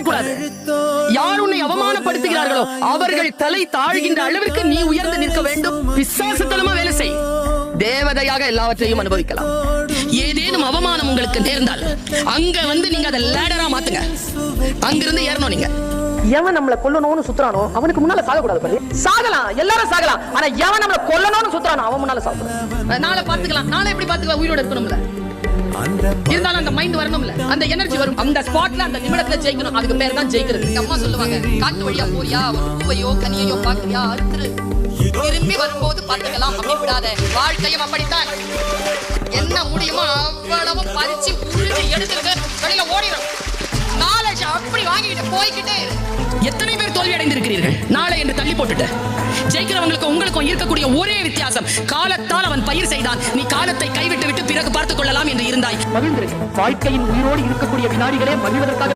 கூடாது. யார் உன்னை அவமானப்படுத்துகிறார்களோ அவர்கள் தலை தாழ்கின்ற அளவிற்கு நீ உயர்ந்து நிற்க வேண்டும். பிசாசுத்தனமா வேலை செய். தேவதையாக எல்லாவற்றையும் அனுபவிக்கலாம். ஏதேனும் அவமானம் உங்களுக்கு நேர்ந்தால் அங்க வந்து நீங்க அதை லேடரா மாத்துங்க. அங்கிருந்து ஏறணும். நீங்க எவன் நம்மள கொல்லணும்னு சுத்துறானோ அவனுக்கு முன்னால சாக கூடாது. சாகலாம், எல்லாரும் சாகலாம். ஆனா எவன் நம்மள கொல்லணும்னு சுத்துறானோ அவன் முன்னால சாகக்கூடாது. நாளை பாத்துக்கலாம். நாளை எப்படி பாத்துக்கலாம்? உயிரோட இருக்கணும்ல. இருந்தாலும் அந்த மைண்ட் வரணும்ல, அந்த எனர்ஜி வரும். அந்த ஸ்பாட்ல அந்த நிமிடத்துல ஜெயிக்கணும். அதுக்கு பேர் தான் ஜெயிக்கிறது. அம்மா சொல்லுவாங்க, காட்டு வழியா போறியா, ஒரு பூவையோ கனியையோ பாக்குறியா, அறுத்துரு, திரும்பி வரும்போது பாத்துக்கலாம் அப்படி விடாத. வாழ்க்கையும் அப்படித்தான். என்ன முடியுமோ அவ்வளவு பறிச்சு உருளி எடுத்துட்டு வெளியில ஓடிடும். நாலேஜ் அப்படி வாங்கிட்டு போய்கிட்டே. எத்தனை பேர் தோல்வி அடைந்திருக்கிறீர்கள்? நாளை என்று தள்ளி போட்டுட்டு ஜெயிக்கிறவங்களுக்கு உங்களுக்கும் இருக்கக்கூடிய ஒரே வித்தியாசம், காலத்தால் அவன் பயிர் செய்தான், நீ காலத்தை கைவிட்டு விட்டு பிறகு பார்த்துக் கொள்ளலாம் என்று இருந்தாய். மகிழ்ந்திருக்கு. வாழ்க்கையின் உயிரோடு இருக்கக்கூடிய வினாடிகளே மகிழ்வதற்காக